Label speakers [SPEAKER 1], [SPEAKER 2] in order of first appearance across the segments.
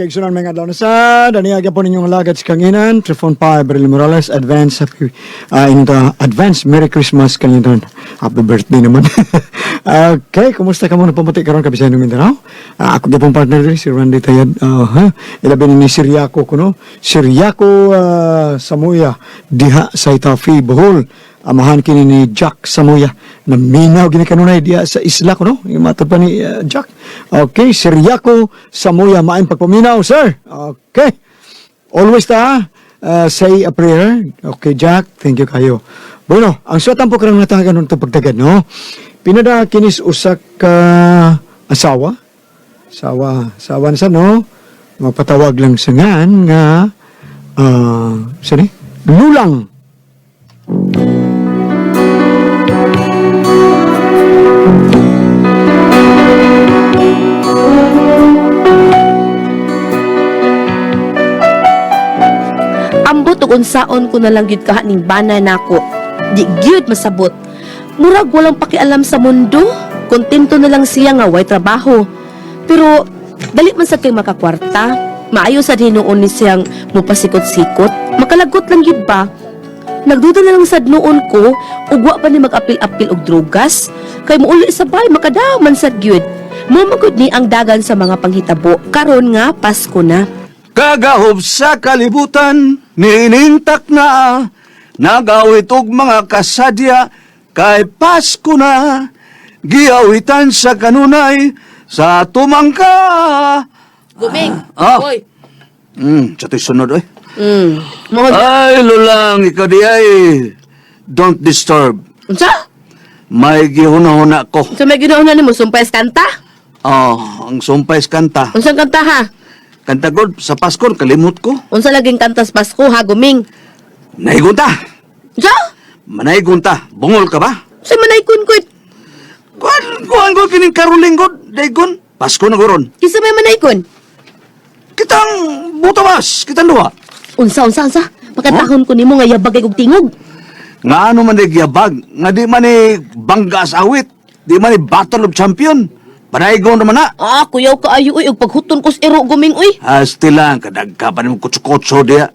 [SPEAKER 1] kaigsunan mga adlaw na sa daniya po ninyong lagad sa kanginan Trifon 5 Berlin Morales advance happy advance Merry Christmas kanginan. Happy birthday naman. Okay, kumusta ka muna pamuti karon kabisan ng Mindanao? Ako gyapon partner diri si Randy Tayad. Ilabi ni Siriaco kuno. Siriaco Samuya diha sa Itafi Bohol. Amahan kini ni Jack Samuya na minaw gini kanunay diha sa isla kuno. Imatod pa ni Jack. Okay, Siriaco Samuya maayong pagpaminaw, sir. Okay. Always say a prayer. Okay, Jack, thank you kayo. Bueno, ang suwatan po karang natahagan nung pagtagad, no? Pinada kinis usak ka asawa na sa, no? Magpatawag lang sa ngan nga, sani? Lulang.
[SPEAKER 2] Ambot ug unsaon ko na lang gyud kahaning bana nako. Di gyud masabot. Murag walang pakialam sa mundo. Kontento na lang siya nga way trabaho. Pero dali man sad kay makakwarta. Maayo sad hinuon ni siyang mupasikot-sikot. Makalagot lang gyud ba? Nagduda na lang sad noon ko ug wa pa ni mag-apil-apil og drogas. Kay muuli sa bay makadaman sad gyud. Mamagod ni ang dagan sa mga panghitabo karon nga Pasko na.
[SPEAKER 3] Kagahob sa kalibutan, ninintak na, nagawit og mga kasadya, kay Pasko na, giawitan sa kanunay, sa tumangka.
[SPEAKER 2] Guming,
[SPEAKER 3] Oy.
[SPEAKER 2] oy.
[SPEAKER 3] Sa to'y sunod, oy.
[SPEAKER 2] Mahal.
[SPEAKER 3] Ay, lulang, ikaw di ay, don't disturb.
[SPEAKER 2] Unsa?
[SPEAKER 3] May gihuna-huna ko.
[SPEAKER 2] Sa may ginauna ni mo, sumpay kanta?
[SPEAKER 3] Ang sumpay kanta.
[SPEAKER 2] Unsang kanta ha?
[SPEAKER 3] Kanta god, sa Pasko, kalimot ko.
[SPEAKER 2] Unsa laging kanta sa Pasko ha, Guming?
[SPEAKER 3] Naigunta.
[SPEAKER 2] Unsa?
[SPEAKER 3] Manaygunta. Bungol ka ba?
[SPEAKER 2] Sa manay kun-kun.
[SPEAKER 3] Kuhan ko kining karuling god, daygon. Pasko na goron.
[SPEAKER 2] Kisa may manay kun?
[SPEAKER 3] Kitang butawas, kitang duha.
[SPEAKER 2] Unsa? Pagkatahon ko nimo nga yabagay og tingog.
[SPEAKER 3] Nga ano man yabag, nga di man bangga sa awit, di man battle of champion. Panaygon naman na.
[SPEAKER 2] Kuyaw ka ayo uy, og paghuton ko sa iro, Guming uy.
[SPEAKER 3] Hasti lang, kadagka pa naman kutso-kutso diya.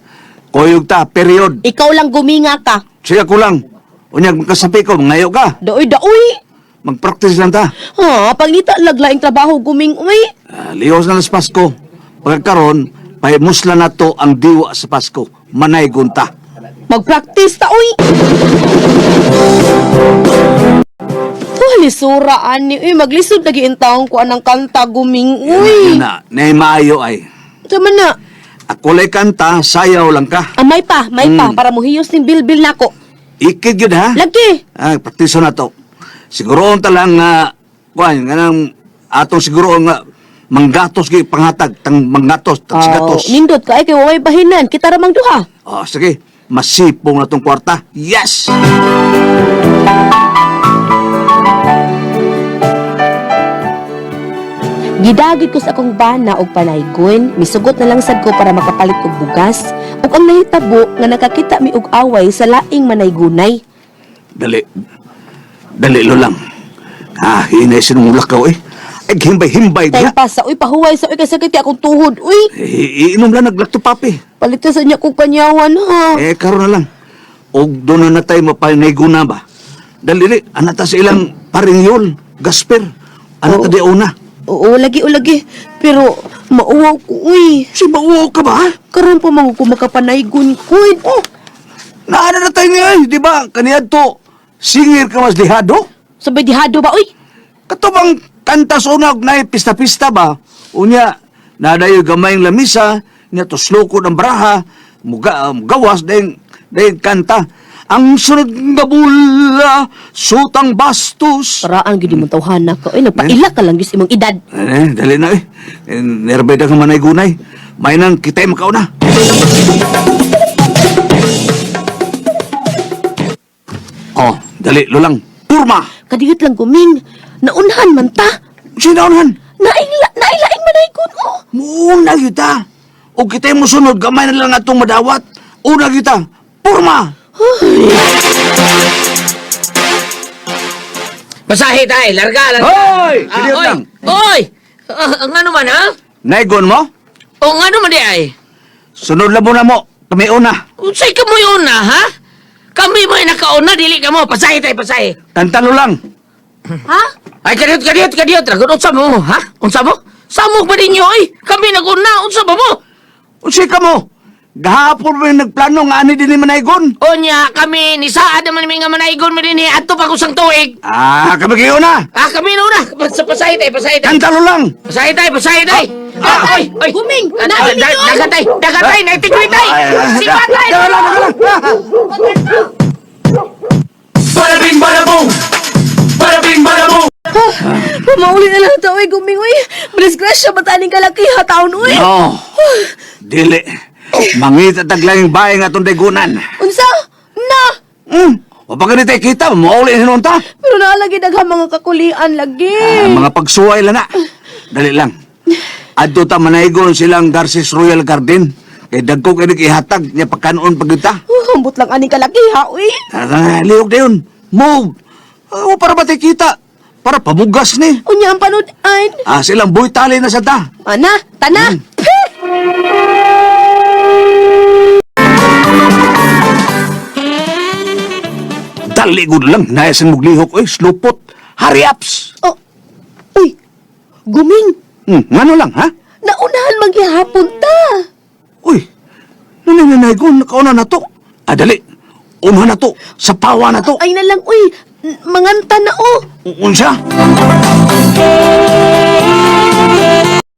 [SPEAKER 3] Koyog ta, period.
[SPEAKER 2] Ikaw lang guminga ka.
[SPEAKER 3] Siya ko lang. Unyag magkasapi ko, ngayo ka.
[SPEAKER 2] Daoy.
[SPEAKER 3] Mag-practice lang ta.
[SPEAKER 2] Pangita laglaing trabaho, Guming uy.
[SPEAKER 3] Lihos na sa Pasko. Pagkaroon, pahimusla na to ang diwa sa Pasko. Manaygon ta.
[SPEAKER 2] Mag-practice ta uy. Lisura ani uy, maglisod lagi intawon ko anang kanta, Guming uy.
[SPEAKER 3] Yun na, maayo ay.
[SPEAKER 2] Sama na.
[SPEAKER 3] Ako lay kanta, sayaw lang ka.
[SPEAKER 2] May pa, para mohiyos ning bilbil nako.
[SPEAKER 3] Ikid yun ha?
[SPEAKER 2] Lagi.
[SPEAKER 3] Praktiso na to. Siguro ta lang nga, nga nang atong siguro nga manggatos kay panghatag, tang manggatos, tang sigatos.
[SPEAKER 2] Nindot ka ay kay way bahinan, kita ramang duha.
[SPEAKER 3] Sige, masipong na tong kwarta. Yes!
[SPEAKER 2] Gidagid ko sa akong bana og panaygon, misugot na lang sad ko para makapalit og bugas, ug ang nahitabo nga nakakita mi og away sa laing manaygunay.
[SPEAKER 3] Dali lo lang. Hinay sinumulak ka, eh. Ay, himbay-himbay
[SPEAKER 2] Tay
[SPEAKER 3] diya.
[SPEAKER 2] pa sa uy pahuway sa uy kasakit kay akong tuhod, uy.
[SPEAKER 3] Iinom lang naglakto papi.
[SPEAKER 2] Palitan sa niya kong panyawan ha.
[SPEAKER 3] Karon na lang. Og doon na tayo mapanay-guna ba? Dali, anata sa ilang paringyol, gasper. Anata di una.
[SPEAKER 2] Oo, lagi. Pero mauwaw ko, uy.
[SPEAKER 3] Si mauwaw ka ba?
[SPEAKER 2] Karon pa mga kumakapanaygon ko.
[SPEAKER 3] Naana na tayo niya, di ba? Kaniyad to, singir ka mas lihado?
[SPEAKER 2] Sabay dihado ba, uy?
[SPEAKER 3] Katubang kanta sa unag na pista-pista ba? Unya, nadayo gamayng lamisa, niya to sloko ng braha, gawas, dahil kanta. Ang sunod nga bula, sutang bastos.
[SPEAKER 2] Paraan gid mo tawhana ka. Uy, nagpaila ka lang gis imong edad.
[SPEAKER 3] Dali na nerbay ka manay gunay. May nang kita'y makauna. Dali, lulang. Purma!
[SPEAKER 2] Kadiyot lang Guming. Naunhan man ta.
[SPEAKER 3] Sinaunan?
[SPEAKER 2] Nailaing manaygon ko.
[SPEAKER 3] Muna kita. O kita'y musunod, gamay na lang atong madawat. Una kita. Purma!
[SPEAKER 4] Masahe tayo, larga.
[SPEAKER 3] Hoy! Kiliot lang.
[SPEAKER 4] Hoy! Ang ano man, ha?
[SPEAKER 3] Naigon mo?
[SPEAKER 4] O nga naman di ay.
[SPEAKER 3] Sunod lang muna mo. Kami una.
[SPEAKER 4] Unsay ka mo yun na, ha? Kami mo yung nakauna, dili ka mo. Pasahe tayo, pasahe.
[SPEAKER 3] Tantalo lang.
[SPEAKER 2] Ha?
[SPEAKER 4] Ay, kadiyot. Dragon, unsa mo, ha? Unsa mo? Samok ba ninyo, ay? Kami naguna, unsa ba mo?
[SPEAKER 3] Unsi ka mo. Gahapon mo yung nagplano nga ani din ni Manaygon.
[SPEAKER 4] Onya, kami, ni Saad naman may nga manaigon mo din, ato pa kusang tuig.
[SPEAKER 3] Kami kayo na.
[SPEAKER 4] Kami na. Pasahe tayo.
[SPEAKER 3] Tantalo lang.
[SPEAKER 4] Pasahe tayo. Oy.
[SPEAKER 2] Guming,
[SPEAKER 4] Dagatay, naitigwi tayo. Sipatay.
[SPEAKER 3] Balabing balabong! Balabing balabong!
[SPEAKER 2] Mauli na lang ito, uy, Guming, uy. Madisgrasya, bataning kalaki, hataon, uy.
[SPEAKER 3] No. Dili. Mangita taglang bahay nga itong dagunan.
[SPEAKER 2] Unsa? Na!
[SPEAKER 3] O pag ganito kita, mauli hinunta.
[SPEAKER 2] Pero naalagi daghang mga kakulian lagi.
[SPEAKER 3] Mga pagsuway lang na. Dali lang. Adto ta manaygon silang Garces Royal Garden. Kay dagko kay ihatag niya pagkanoon pagita.
[SPEAKER 2] Hambot lang aning kalaki, ha, uy.
[SPEAKER 3] Liog na yun. Move. O para ba tayo kita? Para pabugas ni.
[SPEAKER 2] Unya ang panudan.
[SPEAKER 3] Silang buhay tali na sa ta.
[SPEAKER 2] Ana, tana.
[SPEAKER 3] Daligod lang. Nayasan muglihok. Slupot. Hurry ups.
[SPEAKER 2] Oh, uy, Guming.
[SPEAKER 3] Ngano lang, ha?
[SPEAKER 2] Naunahan maghihapon ta.
[SPEAKER 3] Uy, naninanay ko, nakauna na to. Dali. Una na to. Sa pawa na to.
[SPEAKER 2] Ay na lang, uy. Manganta na, oh.
[SPEAKER 3] Unsa?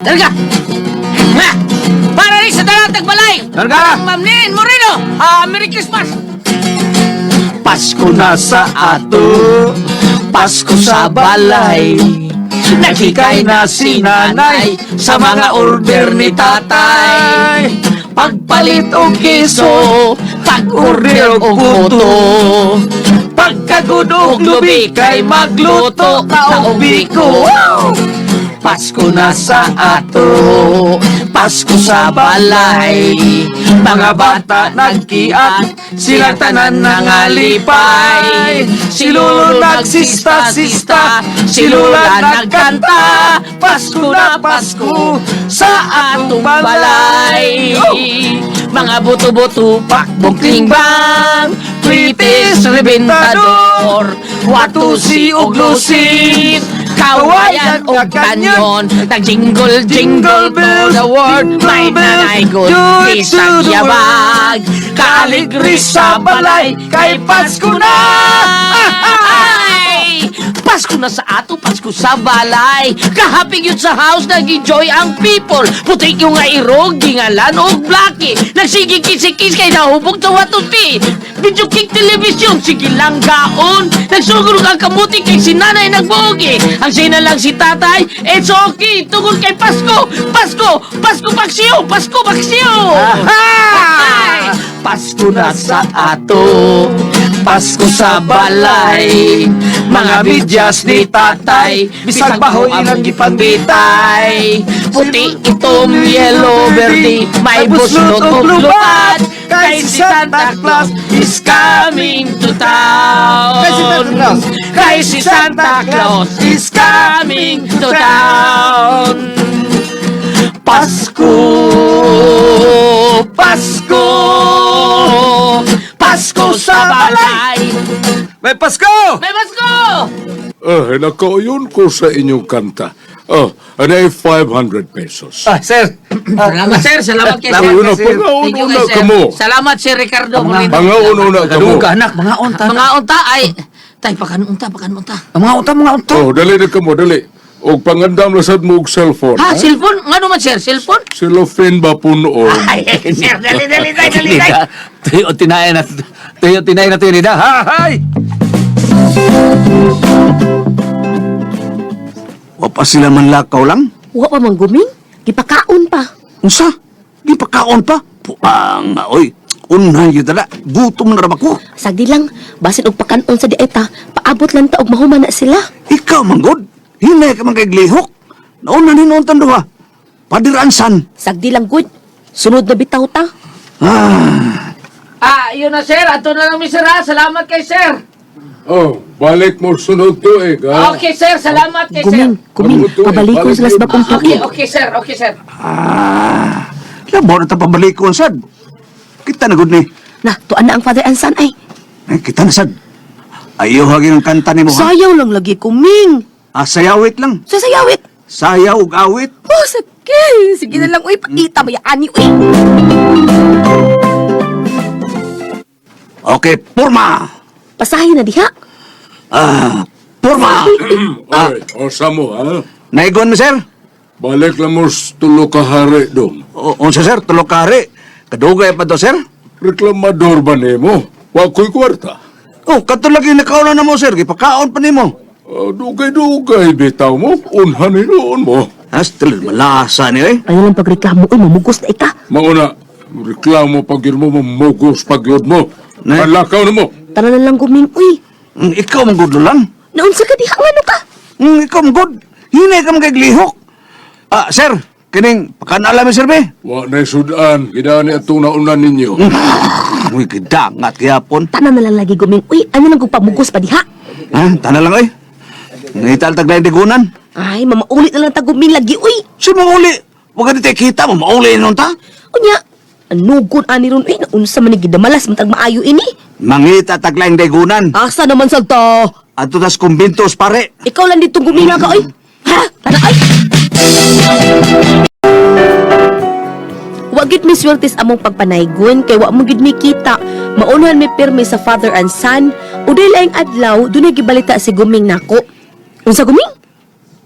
[SPEAKER 4] Talaga. Nga, para rin sa dalatag balay.
[SPEAKER 3] Talaga.
[SPEAKER 4] Ma'am Nin Moreno. Merry Christmas.
[SPEAKER 5] Pasko na sa ato, Pasko sa balay. Nagkikay na si nanay sa mga order ni tatay. Pagpalit o keso, pag-order o puto. Pagkagud og lubi kay magluto kaubi ko. Pasko na sa ato, Pasko sa balay. Mga bata nagkiat, sila tanan nangalipay. Si Lolo nagsista-sista, si Lola nagkanta. Pasko na Pasko sa atong balay. Mga buto-buto, pakbong klingbang, British rebentador, watusi ug lusit, kawayan o kanyon, nag-jingle, jingle bells, the word, may nanay good, isang yabag, kaaligri sa balay, kay Pasko na! Pasko na sa ato, Pasko sa balay. Kahapig yun sa house, nag-enjoy ang people. Putik yung nga irog, gingalan o blaki. Nagsigig kisikis kay nahubog sa watuti. Video king television, sige lang gaon. Nagsugurog ang kamuti kay si nanay nagbogi. Ang sina lang si tatay, it's okay. Tungkol kay Pasko, Pasko, Pasko Paksiyo, Pasko Paksiyo. Ay! Pasko na sa ato, Pasko sa balay. Mga bidyas ni tatay, bisag bahoy ang gipambitay. Puti itom, yellow, verde, may buslot o lupat. Kay si Santa Claus is coming to town. Kay si Santa Claus is coming to town. Pasko, Pasko, Pasko sa balay.
[SPEAKER 6] May Pasko!
[SPEAKER 4] May Pasko!
[SPEAKER 6] Nakauyon ko sa inyong kanta. Ano ay 500 pesos?
[SPEAKER 5] Sir.
[SPEAKER 4] Salamat, sir. Salamat kay sir.
[SPEAKER 6] Pangauna,
[SPEAKER 4] Thank you,
[SPEAKER 6] pangauna
[SPEAKER 4] kay
[SPEAKER 6] ka mo.
[SPEAKER 4] sir. Salamat, Sir Ricardo.
[SPEAKER 6] Pangauna ka mo.
[SPEAKER 5] Anak, mga unta.
[SPEAKER 4] Mga unta ay... Tay, pakanunta.
[SPEAKER 5] Mga unta.
[SPEAKER 6] Dali na ka mo, dali. O pangandam na sad mo og cellphone.
[SPEAKER 4] Ha, cellphone? Nga naman, sir? Cellphone?
[SPEAKER 6] Cellophane ba punoon?
[SPEAKER 4] Ay, sir, dali.
[SPEAKER 5] Tuyo tinayan na tuyo nida. Hay!
[SPEAKER 3] Wapa sila man lakaw lang?
[SPEAKER 2] Wa pa mang Guming. Gipakaon pa.
[SPEAKER 3] Unsa? Di pa kaon pa? Puang nga, oy. Unahan yun tala. Gutom na ram ako.
[SPEAKER 2] Sagdi lang, basin og pakanon sa dieta, paabot lang ta og mahuman na sila.
[SPEAKER 3] Ikaw, manggod. Hinay ka man kay glihok. Nauna ninuon tanduha. Padiransan.
[SPEAKER 2] Sagdi lang good. Sunod na bitaw ta.
[SPEAKER 4] Yun na, sir. Ato na lang, sir, ha? Salamat kay sir.
[SPEAKER 6] Oh, balik mo sunod tuig, ha?
[SPEAKER 5] Okay, sir. Salamat kay
[SPEAKER 2] Guming,
[SPEAKER 5] sir.
[SPEAKER 2] guming,
[SPEAKER 6] Mabuto,
[SPEAKER 2] pabalikon sila sa
[SPEAKER 6] balik
[SPEAKER 2] bakong
[SPEAKER 6] yun.
[SPEAKER 2] tuig.
[SPEAKER 5] Okay, sir. Okay, sir.
[SPEAKER 3] Labo na ta pabalik ko, sad. Kita na good ni.
[SPEAKER 2] Na, tuan na ang father and son ay.
[SPEAKER 3] Kita na, sad. Ayaw haging ang kanta ni mo, ha?
[SPEAKER 2] Sayaw lang lagi kuming.
[SPEAKER 3] Sayawit lang.
[SPEAKER 2] Sasayawit.
[SPEAKER 3] Sayaw ug awit.
[SPEAKER 2] Oh, sakit. Sige na lang, uy. Pakita mo yung ani, uy.
[SPEAKER 3] Okay, porma.
[SPEAKER 2] Pasahin na diha.
[SPEAKER 3] Porma.
[SPEAKER 6] Ay, osa mo, ha?
[SPEAKER 3] Naigon mo, sir?
[SPEAKER 6] Balik lang mo sa tulo ka hari, dong.
[SPEAKER 3] Unsa, sir? Tulog kari. Kadugay pa to, sir?
[SPEAKER 6] Reklamador ba nimo? Wako'y kwarta.
[SPEAKER 3] Oh, katulagi nakauna na mo, sir. Gipakaon pa ni mo.
[SPEAKER 6] Dugay-dugay, bitaw mo. Unhan ni noon mo.
[SPEAKER 3] Still, malasa ni, eh.
[SPEAKER 2] Ayaw lang pagreklamo, uy. Mamugos na ika.
[SPEAKER 6] Mauna, reklamo pag yun mo, mamugos pag yun mo.
[SPEAKER 3] Ne?
[SPEAKER 6] Alakaw na mo.
[SPEAKER 2] Tanan na lang guming, uy.
[SPEAKER 3] Ikaw mong good lang.
[SPEAKER 2] Naunsa ka diha, ano ka?
[SPEAKER 3] Ikaw mong good. Hinay ka mong lihok. Sir, kining, pakanala mi, sir, be.
[SPEAKER 6] Wa na'y sudan, gidani atong naunan ninyo.
[SPEAKER 3] Uy, kidangat kayapon.
[SPEAKER 2] Tanan na lang lagi guming, uy. Ano lang kung pamugos pa diha?
[SPEAKER 3] Tana lang, eh. Ngital taglay digunan.
[SPEAKER 2] Ay, mamaulit na lang taguming lagi, uy.
[SPEAKER 3] Si mauli. Huwag ka dito kita mo, mauli nun ta.
[SPEAKER 2] Unya, anugon ani ron, uy. Naunsa man ni gidamalas, matag maayo ini.
[SPEAKER 3] Mangita taglay digunan.
[SPEAKER 2] Asa naman sa to?
[SPEAKER 3] Ato tas kumbintos, pare.
[SPEAKER 2] Ikaw lang dito guminga ka, uy. Ha? Tana, ay! Wagit mi swertes among pagpanaygon kay wa mo gid mi kita. Maunahan mi pirmi sa father and son. Uday laing adlaw dunay gibalita si Guming nako. Unsa Guming?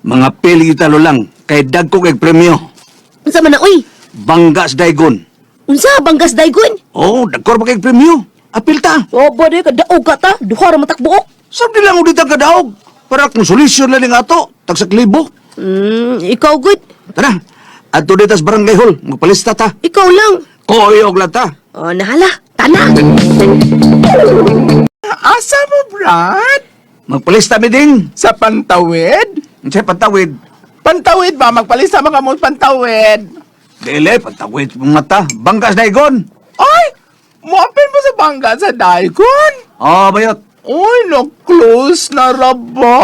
[SPEAKER 3] Mga pili talo lang, kay dagko kay premyo.
[SPEAKER 2] Unsa man na uy?
[SPEAKER 3] Banggas daygon.
[SPEAKER 2] Unsa banggas daygon?
[SPEAKER 3] Oh, dagkor ba kay premyo? Apil ta.
[SPEAKER 2] Oh, bode ka daog ka ta. Duha ra matakbuok.
[SPEAKER 3] Sabi lang ulit ang kadaog. Para kung solusyon lang nga ato, tagsak libo.
[SPEAKER 2] Ikaw good.
[SPEAKER 3] Tara, ato dito sa barangay hall, magpalista ta.
[SPEAKER 2] Ikaw lang.
[SPEAKER 3] Koyog lang ta.
[SPEAKER 2] Oh, nahala. Tana.
[SPEAKER 7] Asa mo, Brad?
[SPEAKER 3] Magpalista mi ding.
[SPEAKER 7] Sa Pantawid?
[SPEAKER 3] Sa patawid.
[SPEAKER 7] Pantawid ba? Magpalista mga mo Pantawid.
[SPEAKER 3] Dele, patawid mong mata. Banggas daygon.
[SPEAKER 7] Ay! Muapin mo sa bangga sa Daikon?
[SPEAKER 3] Oh, bayot.
[SPEAKER 7] Uy, na-close na raba.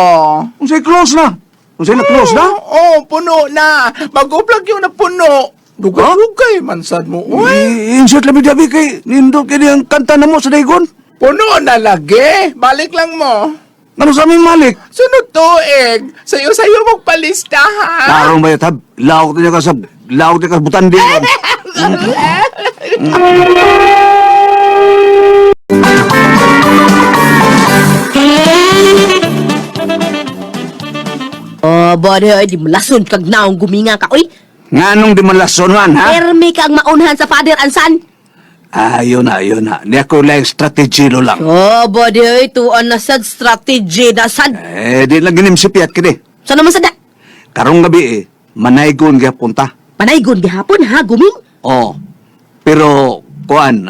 [SPEAKER 3] Unsay close na? Unsay na close na?
[SPEAKER 7] Oo, puno na. Mag-uplag yung na puno. Dugay-dugay, mansad mo. Uy,
[SPEAKER 3] Insert labi dabi kay nindot kay ang kanta na mo sa daygon.
[SPEAKER 7] puno na lagi. Balik lang mo.
[SPEAKER 3] Ano sa aming malik?
[SPEAKER 7] Sunod tuig. Sayo-sayo magpalista, ha?
[SPEAKER 3] Tarong bayot ha. Laok niya ka sa butan din.
[SPEAKER 2] Oh, bode ay di malason kag naong guminga ka uy.
[SPEAKER 3] Nganong di malasonan ha?
[SPEAKER 2] Permi kag maunahan sa father and son.
[SPEAKER 3] Ayun na. Di ako lang strategy lo lang.
[SPEAKER 2] Oh, bode ay tuon na sad strategy na sad.
[SPEAKER 3] Di lang ginimsipiat kini.
[SPEAKER 2] Sa naman sada?
[SPEAKER 3] Karong gabi manaygon gyapon ta.
[SPEAKER 2] Panaygon gihapon ha, Guming.
[SPEAKER 3] Oh. Pero kuan,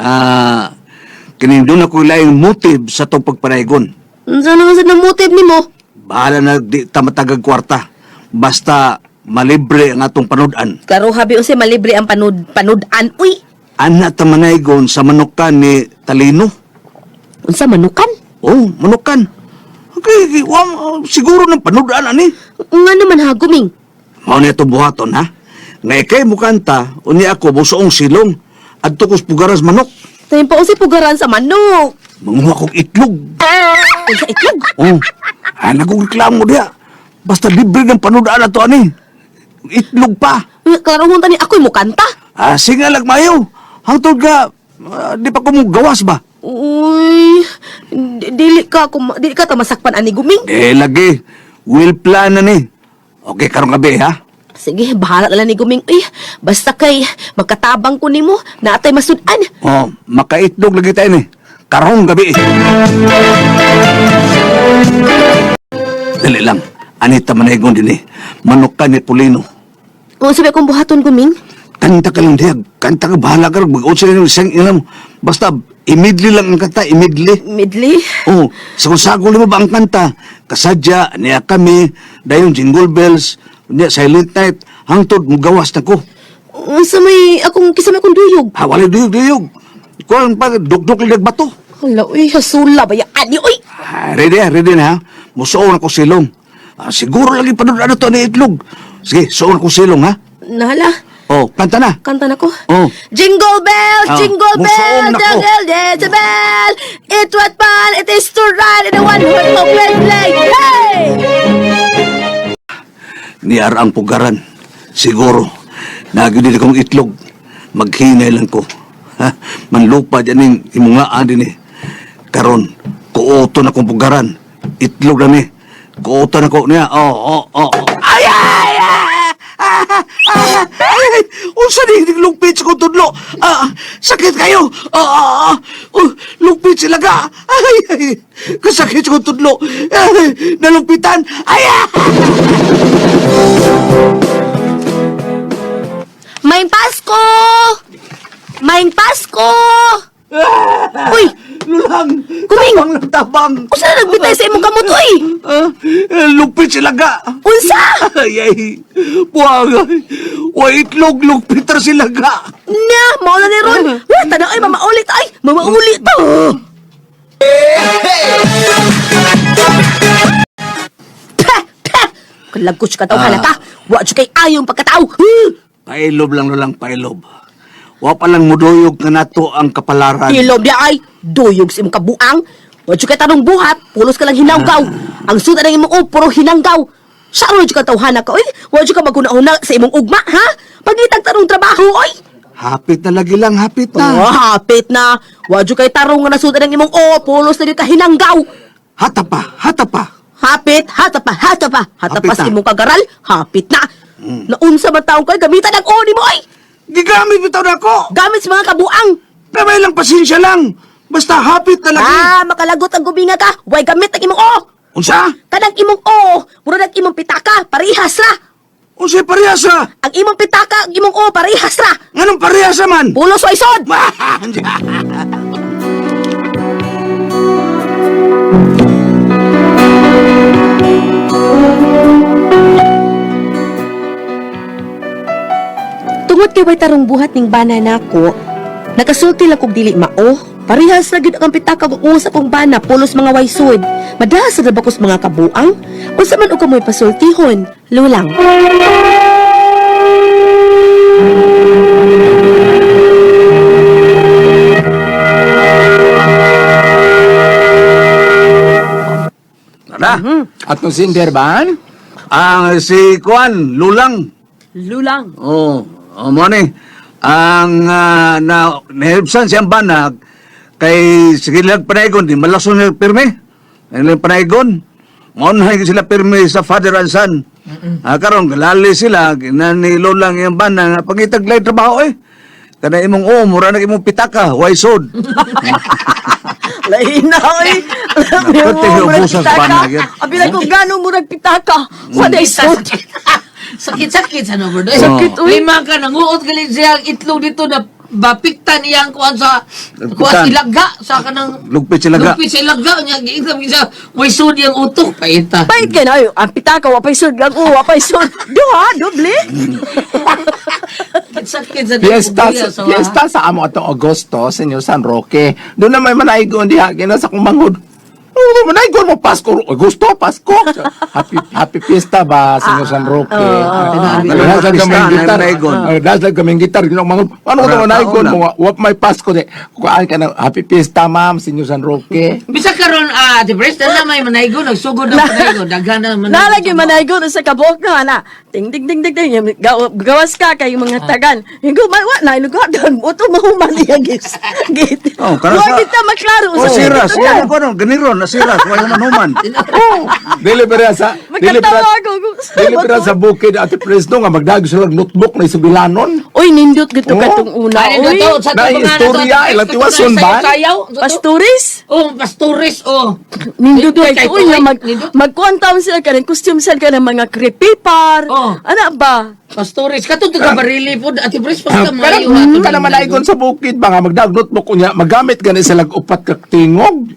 [SPEAKER 3] kining doon ako laing motive sa tong pagpanaygon.
[SPEAKER 2] Sa naman sad ng motive nimo?
[SPEAKER 3] Bahala na di ta matagag kwarta. Basta malibre ang atong panudan.
[SPEAKER 2] Karo habi unsa malibre ang panudan uy.
[SPEAKER 3] Ana ta manaygon sa manukan ni Talino.
[SPEAKER 2] Unsa manukan?
[SPEAKER 3] Oh, manukan. Okay, siguro ng panudan ani.
[SPEAKER 2] Nga naman ha, Guming.
[SPEAKER 3] Mao ni itong buhaton ha. Ngay kay mukanta, uni ako busoong silong. Adto kos pugaras manok.
[SPEAKER 2] Tayo pa unsa pugaran sa manok.
[SPEAKER 3] Manguha kong itlog.
[SPEAKER 2] Unsa itlog?
[SPEAKER 3] Oh, nagong reklamo diya. Basta libre ng panudan na to ani. Itlog pa.
[SPEAKER 2] Klaro hunta ni ako'y mukanta.
[SPEAKER 3] Sige lag mayo. Hangtod ka, di pa ko mo gawas ba?
[SPEAKER 2] Uy, dili ka ta masakpan ani Guming.
[SPEAKER 3] Lagi. Will plan na ni. Okay, karong gabi ha.
[SPEAKER 2] Sige, bahala na lang ni Guming. Uy, basta kay magkatabang ko nimo, natay masudan.
[SPEAKER 3] Oh, makaitlog lagi tayo ni. Karong gabi. Dali lang. Anita manaygon din eh. Manok ka ni Polino.
[SPEAKER 2] O, sabi akong buhaton Guming.
[SPEAKER 3] Kanta ka lang diya. Kanta ka, bahala ka. Mag-out sila ng isang ilam. Basta, imidli lang ang kanta. Imidli.
[SPEAKER 2] Midli.
[SPEAKER 3] Oh, sagol mo ba ang kanta? Kasadya, niya kami, dayon jingle bells, niya silent night, hangtod, mugawas na ko.
[SPEAKER 2] Sa may akong duyog.
[SPEAKER 3] Wala duyog-duyog. Kuhan pa, dugdog lang bato.
[SPEAKER 2] Hala, uy, hasula ba yan? Ani, uy!
[SPEAKER 3] Ready na ha. Musuon ako silong. Siguro lagi pa ano to ni itlog. Sige, suon ako silong ha.
[SPEAKER 2] Nahala,
[SPEAKER 3] Oh, kanta na.
[SPEAKER 2] kanta na ko.
[SPEAKER 3] Oh.
[SPEAKER 2] Jingle bell,
[SPEAKER 3] Ah,
[SPEAKER 2] jingle bell,
[SPEAKER 3] musuon ako.
[SPEAKER 2] jingle, there's a bell. It's what fun it is to ride in a one-horse open sleigh. Hey!
[SPEAKER 3] Niyar ang pugaran. Siguro, nagudin akong itlog. Maghinay lang ko. Ha? Manlupa dyan yung imungaan din eh. Karon, kuoto na kong pugaran. Itlog na ni. Kuoto na ko niya. Oh. Ay! Unsa ni lugpit sa kong tudlo? Sakit kayo! Lugpit sila ka! Ay! Kasakit sa kong tudlo! Nalugpitan! Ay!
[SPEAKER 2] Maing Pasko! Maing Pasko! Uy!
[SPEAKER 3] Lulang!
[SPEAKER 2] Kuming!
[SPEAKER 3] Tabang lang tabang!
[SPEAKER 2] Unsa na nagbitay sa imong kamot, uy?
[SPEAKER 3] Lugpit sila ka!
[SPEAKER 2] Unsa?
[SPEAKER 3] Ay! Buwag! Wa itlog! Lugpitar sila ka!
[SPEAKER 2] Nya, mao na ni Ron. Wala, tanaw ay, mamaulit ay. Mamaulit to. Pah! Pah! Kalagkos ka tao, halata. Wa dyan kay ayong pagkatao.
[SPEAKER 3] Pailob lang lulang pailob. Wa palang muduyog na nato ang kapalaran.
[SPEAKER 2] Ilob niya ay, duyog sa imong kabuang. Wa dyan kay tanong buhat, pulos ka lang hinanggaw. Ang suda ng imong puro hinanggaw. Sa ano dyan ka tawhana ka, oy? Wa dyan ka maguna-una sa imong ugma, ha? Pagitag tarong trabaho, oy.
[SPEAKER 3] Hapit na lagi lang, hapit
[SPEAKER 2] Oh,
[SPEAKER 3] na.
[SPEAKER 2] hapit na. Wa dyan kay tarong nga nasuda ng imong pulos na dyan ka hinanggaw.
[SPEAKER 3] Hata pa, hata pa.
[SPEAKER 2] Hapit, hata pa
[SPEAKER 3] Hapit
[SPEAKER 2] sa
[SPEAKER 3] na.
[SPEAKER 2] imong kagaral, hapit na. Naunsa man taong kay gamitan ang oni mo, oy.
[SPEAKER 3] Gigamit bitaw na ako.
[SPEAKER 2] Gamit sa mga kabuang.
[SPEAKER 3] Kamay lang, pasensya lang. Basta hapit na lagi.
[SPEAKER 2] Makalagot ang gubinga ka. Way gamit ang imong
[SPEAKER 3] Unsa?
[SPEAKER 2] Kanang imong mura nang imong pitaka, parihas ra.
[SPEAKER 3] Unsa parehasa?
[SPEAKER 2] Ang imong pitaka, ang imong parihas ra.
[SPEAKER 3] Nganong parehasa man?
[SPEAKER 2] Pulos way sod. Tungod kay way tarong buhat ning bana nako, nakasulti lang kog dili mao. Parehas ra gyud ang pitaka kung sa kong bana pulos mga waysod. Madasa ra bakos mga kabuang. Unsa man og kamoy pasultihon, lulang.
[SPEAKER 3] Nada.
[SPEAKER 7] At nung sinderban?
[SPEAKER 3] Ang si Kuan, Lulang.
[SPEAKER 2] Lulang.
[SPEAKER 3] Mo ni. Ang nahibsan siyang banag kay sigilag panaygon, di malason niya pirmi. Ang panaygon. Maunahin sila pirmi sa father and son. Karon galali sila, ni Lulang yung banag, nga pagitaglay trabaho eh. Kana imong mura na imong pitaka, why sod?
[SPEAKER 2] Lain na, oy.
[SPEAKER 3] Napati ubusan sa banag yan.
[SPEAKER 2] Abi lang kung gano'ng murag pitaka. Waday sod.
[SPEAKER 5] Sakit-sakit sa number doon.
[SPEAKER 3] Sakit,
[SPEAKER 2] uy.
[SPEAKER 5] Lima ka, nanguot galing siya ang itlog dito na bapiktan iyang kuhan sa
[SPEAKER 3] Lugpitan.
[SPEAKER 5] kuhan ilaga sa kanang
[SPEAKER 3] Lugpit sila ga.
[SPEAKER 5] lugpit sa ilaga niya giingam siya way sud yang utok paita.
[SPEAKER 2] Pait ka na, ang pitaka, wapay sod lang, wapay sod. Duha, doble.
[SPEAKER 5] Sakit sa
[SPEAKER 7] Fiesta sa amo atong Agosto, Senyor San Roque. Doon na may manaigon diha, sa kong mangod. Manaigon mo, Pasko, Agosto, Pasko. Happy Fiesta ba, Senyor San Roque? Dasal kaming gitar. Dasal kaming gitar. Ano ito manaigon mo? Wap may Pasko. Kuhaan ka ng Happy Fiesta, ma'am, Senyor San Roque.
[SPEAKER 5] Bisa karon di president na may manaygo nagsugod na manaygo daghan na manaygo.
[SPEAKER 2] Nalagi manaygo sa kabok na, ana. Ting, ting, ting, ting, ting. Gawas ka kay mga tagan. Hingo, wa na, inugadan. Uto mahuman niya, gis. Git.
[SPEAKER 3] Oh, karasa-
[SPEAKER 2] Huwag kita maklaro.
[SPEAKER 3] Siras, yan ako no, ganiron, nasiras, wala manuman.
[SPEAKER 7] Delivery sa
[SPEAKER 2] Magkatawago.
[SPEAKER 7] Delivery sa bukid at presto nga magdago sila notebook na isubilanon.
[SPEAKER 2] Uy, nindot gito katong una.
[SPEAKER 5] Ano
[SPEAKER 2] Uy,
[SPEAKER 5] to sa
[SPEAKER 7] na istorya, ilang tiwason ba?
[SPEAKER 2] pasturis.
[SPEAKER 5] Pastores
[SPEAKER 2] Nindot
[SPEAKER 5] Nindot
[SPEAKER 2] kay
[SPEAKER 5] kay
[SPEAKER 2] uy,
[SPEAKER 5] Tuoy.
[SPEAKER 2] nga
[SPEAKER 5] Nindot.
[SPEAKER 2] magkuantaon sila ka ng costume sila ka ng mga kripipar.
[SPEAKER 5] Oh.
[SPEAKER 2] Ano ba?
[SPEAKER 5] Pastores katong taga barili pod ati pres pas ka
[SPEAKER 7] Kada
[SPEAKER 5] maayo
[SPEAKER 7] kada manaigon sa bukid ba nga magdag notebook kunya magamit gani sila og upat ka tingog.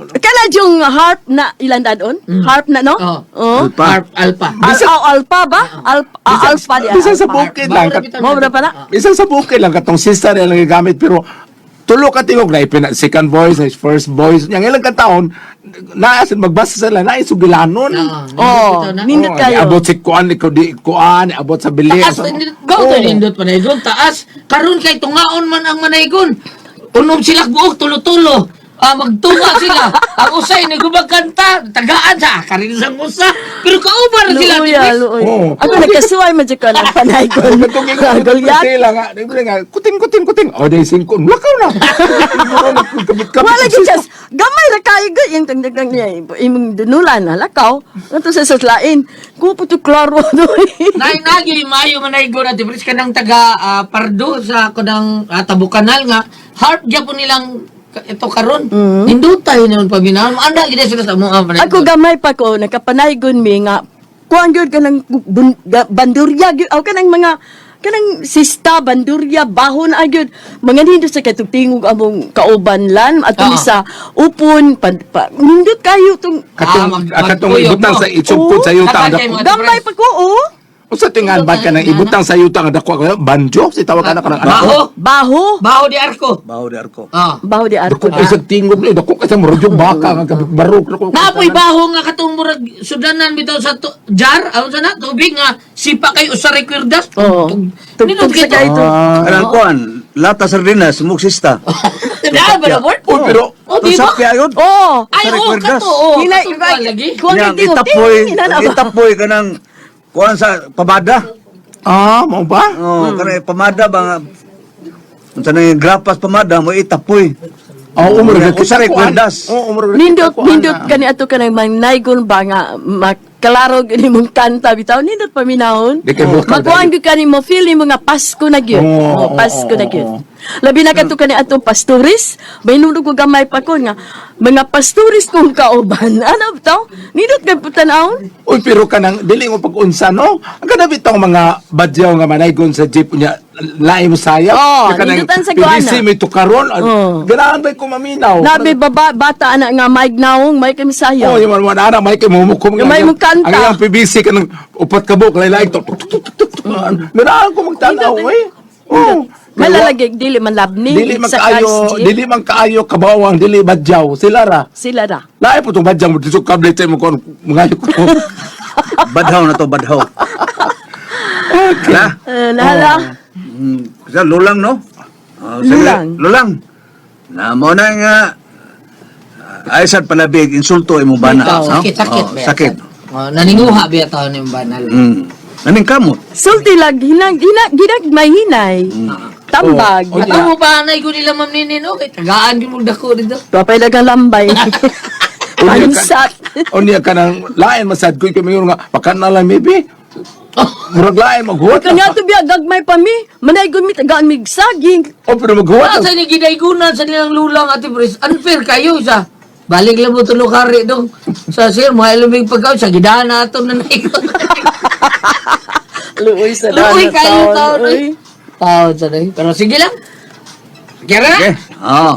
[SPEAKER 2] Kala yung harp na ilan dadon? Harp na, no? Oh.
[SPEAKER 5] Alpa.
[SPEAKER 2] Alpa ba? Alpa di.
[SPEAKER 7] Bisa sa bukid lang.
[SPEAKER 2] Mo na pala.
[SPEAKER 7] Bisa sa bukid lang katong sister lang gamit pero tulo ka tingog na second voice, na first voice. Yang ilang kataon, naasin magbasa sila, naisugilanon.
[SPEAKER 2] Oh, nindot kayo.
[SPEAKER 7] Abot si kuan, ikaw di kuan, abot sa bilis.
[SPEAKER 5] Taas, gaw tayo nindot manaygon, taas. Karon kay tungaon man ang manaygon. Unom sila buok, tulo-tulo. Magtunga sila. Ang usay, nagubagkanta. Tagaan sa karilang usa. Pero kauban sila.
[SPEAKER 2] Luoy,
[SPEAKER 5] Tipis.
[SPEAKER 2] luoy.
[SPEAKER 7] Oo.
[SPEAKER 2] Ako nagkasuway man dyan ka ng panay ko. Gagulyat.
[SPEAKER 7] Sila nga, kuting. O, day 5, lakaw na.
[SPEAKER 2] Wala gid just gamay ra kayo gud yung tagdagang niya imong dunulan na lakaw. Ato sa lain. Ko puto klaro do.
[SPEAKER 5] Nainagi, mayo manaygon at tipis ka ng taga Pardo sa kunang Tabukanal nga. Heart dyan po nilang ito karon. Hindutay naman paminahan. Anda, gina sila sa mga manaygon.
[SPEAKER 2] Ako gamay pa ko nakapanaygon mi nga kuan gyud kanang bandurya gyud aw kanang mga kanang sista bandurya bahon agyud mga nindot sa katugtingog among kaubanlan ato sa upon nindot kayo tong
[SPEAKER 7] Katong ibutang sa itsugpod sa yuta.
[SPEAKER 5] Kakantay mo.
[SPEAKER 2] gamay pa ko oh.
[SPEAKER 7] O sa tingan ba ka nang ibutang sa yuta nga dako banjo si tawag ka na kanang
[SPEAKER 5] Baho.
[SPEAKER 2] Baho
[SPEAKER 5] Baho di arko.
[SPEAKER 3] Baho di arko.
[SPEAKER 2] baho di
[SPEAKER 7] Dako
[SPEAKER 2] arko
[SPEAKER 7] kay sa tingog ni dako kay sa murjong baka nga barok dako.
[SPEAKER 5] Napoy baho nga katong murag sudanan bitaw sa jar, aron sa na tubig nga sipa kay usa recuerdas.
[SPEAKER 2] oh tugtog sa kayo to
[SPEAKER 3] Kanang kuan, lata sardinas, muksista.
[SPEAKER 5] Dahil ba na board?
[SPEAKER 7] Uy, pero
[SPEAKER 5] O, di ba?
[SPEAKER 3] Usap kaya yun.
[SPEAKER 2] oh
[SPEAKER 5] Ay,
[SPEAKER 3] Sa
[SPEAKER 5] oo,
[SPEAKER 3] recuerdas.
[SPEAKER 5] kato, oo.
[SPEAKER 2] hinay
[SPEAKER 5] Katong lagi.
[SPEAKER 2] kuan
[SPEAKER 3] Yang
[SPEAKER 2] gyud
[SPEAKER 3] itapoy kanang kuan sa pamada.
[SPEAKER 7] mo ba?
[SPEAKER 3] Oh, kanang pamada ba nga unsa nang grapas pamada mo itapoy.
[SPEAKER 7] Oo, umurag
[SPEAKER 3] Usa recuerdas.
[SPEAKER 7] Oo, umurag.
[SPEAKER 2] nindot kani ato kanang manaygon ba nga maklaro gani mong kanta bitaw nindot paminahon
[SPEAKER 7] Di kay bukal
[SPEAKER 2] magkuhan gyud kani mo feel ni mga Pasko na gyud
[SPEAKER 7] Oo,
[SPEAKER 2] Pasko na
[SPEAKER 7] oo,
[SPEAKER 2] gyud
[SPEAKER 7] oo.
[SPEAKER 2] labi na kadto kani ato pastoris baynudog ko gamay pa ko nga mga pastoris kong kauban ano bitaw nindot kay putan-awon
[SPEAKER 7] Uy, pero kanang dili mo pag-unsa, no? Ang kana bitong mga badyaw nga manaygon sa jeep niya, lain mo sayap.
[SPEAKER 2] Oo,
[SPEAKER 7] Nga kanang
[SPEAKER 2] nindutan sa kuana.
[SPEAKER 7] PVC may tukaron.
[SPEAKER 2] Oo.
[SPEAKER 7] Ganahan ba'y kumaminaw?
[SPEAKER 2] nabi bata ana nga may gnawong may kami
[SPEAKER 7] Oh,
[SPEAKER 2] sayaw
[SPEAKER 7] yung mga anak, may kimumukom.
[SPEAKER 2] Yung may mukanta.
[SPEAKER 7] Ang ilang PVC ka ng upat kabuk, laylay, tuk. Ganahan ko magtanaw, eh. Oh.
[SPEAKER 2] malalagig dili man labni
[SPEAKER 7] Dili man
[SPEAKER 2] sa
[SPEAKER 7] kaayo,
[SPEAKER 2] cars,
[SPEAKER 7] dili man kaayo kabawang, dili badyaw. Sila ra.
[SPEAKER 2] sila ra
[SPEAKER 7] Lain po itong badyaw mo, dito kablet mo kung mga ko.
[SPEAKER 3] Badhaw na to, badhaw. Hala.
[SPEAKER 2] nahala
[SPEAKER 3] Kasi lulang, no? Sige,
[SPEAKER 2] Lulang.
[SPEAKER 3] Lulang. Na mo na nga ay sad palabig insulto imong bana.
[SPEAKER 2] Ikaw,
[SPEAKER 3] no?
[SPEAKER 5] sakit,
[SPEAKER 3] Oh,
[SPEAKER 5] be.
[SPEAKER 3] sakit.
[SPEAKER 5] Naninguha biya taon yung banal.
[SPEAKER 3] Naning kamot.
[SPEAKER 2] sulti lag hinag may hinay tambag
[SPEAKER 7] Oh,
[SPEAKER 5] Ato mo ba anay ko nila ma'am ninin, okay, tagaan yung magdako dito.
[SPEAKER 2] papay dagang lambay pansat
[SPEAKER 7] O niya ka ng lain, masad ko yung nga, pakan na lang, maybe. Murag lain, maghuwat
[SPEAKER 2] kanya to biya gagmay pa mi manaygon mi tagaan mi saging
[SPEAKER 7] O, pero maghuwat
[SPEAKER 5] Sa ni ginaygunan sa nilang lulang ati Pres, unfair kayo sa balik lang mo tulo kari dong sa sir mo ilumig pagkaw sa gidahan na ato na naikot.
[SPEAKER 2] luoy sa
[SPEAKER 5] Luoy kayo
[SPEAKER 2] taon,
[SPEAKER 5] taon.
[SPEAKER 2] uy.
[SPEAKER 5] Taon sa day. Pero sige lang. Kira na.
[SPEAKER 3] Okay. Oh.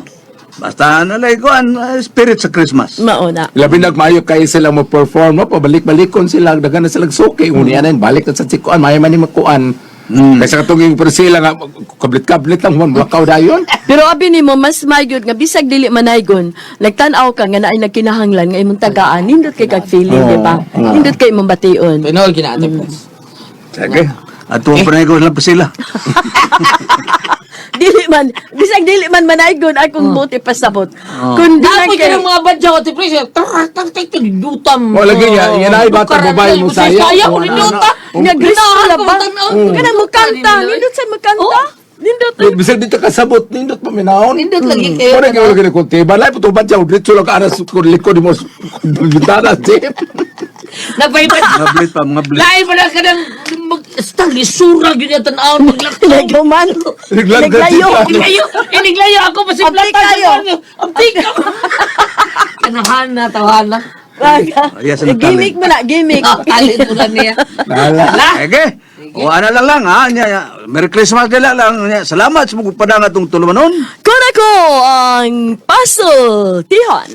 [SPEAKER 3] Basta nalay ko spirit sa Christmas.
[SPEAKER 2] mauna
[SPEAKER 7] Labi nagmayo kayo sila mo perform, no? Pabalik-balikon sila, dagan na silang suki. Unya na yun, balik na sa sikuan, maya man ni magkuan. Kaysa katong yung sila nga, kablit-kablit lang, mulakaw dayon.
[SPEAKER 2] pero abi nimo mas mayod nga bisag dili manaygon nagtan-aw ka nga naay nagkinahanglan nga imong tagaan nindot kay kag feeling di ba nindot kay imong bation
[SPEAKER 5] Pinol ginaato Pres.
[SPEAKER 3] Sige. At tuwang panay ko lang pa sila.
[SPEAKER 2] dili man bisag dili man manaygon akong buti pasabot kun di lang
[SPEAKER 5] Napoy ka
[SPEAKER 2] kay
[SPEAKER 5] ng mga badyaw ati Pres. Tang-tang dutam.
[SPEAKER 7] O, lagi niya, yan ay bata, babae mo saya.
[SPEAKER 5] Saya ko
[SPEAKER 7] O,
[SPEAKER 5] ni
[SPEAKER 7] ano,
[SPEAKER 5] Duta.
[SPEAKER 2] nga Kristo la ba
[SPEAKER 5] Tanaw.
[SPEAKER 2] kana mo kanta nindot sa magkanta nindot
[SPEAKER 7] Bisag dito kasabot, nindot pa minahon.
[SPEAKER 5] Nindot lagi kayo.
[SPEAKER 7] Kaya kayo lagi na kunti. Balay po itong badyaw, dito lang ka aras, kung likod mo, bintana, jeep.
[SPEAKER 5] Napaypad.
[SPEAKER 3] Mga blit pa, mga blit.
[SPEAKER 5] Lain pa na ka ng stang lisura yun yung tanaw maglakaw.
[SPEAKER 2] nagduman naglayo
[SPEAKER 5] Iniglayo ako pa si
[SPEAKER 2] Abdi
[SPEAKER 5] Plata.
[SPEAKER 2] kayo.
[SPEAKER 5] Abdi ka. Kanahan na, tawahan na.
[SPEAKER 3] Yes, ang
[SPEAKER 2] gimmick mo na gimmick
[SPEAKER 5] Kalit mo lang niya.
[SPEAKER 3] Sige. O ano lang ha. Merry Christmas nila lang. Salamat sa mga padang atong tulumanon.
[SPEAKER 2] kun ako ang puzzle tihon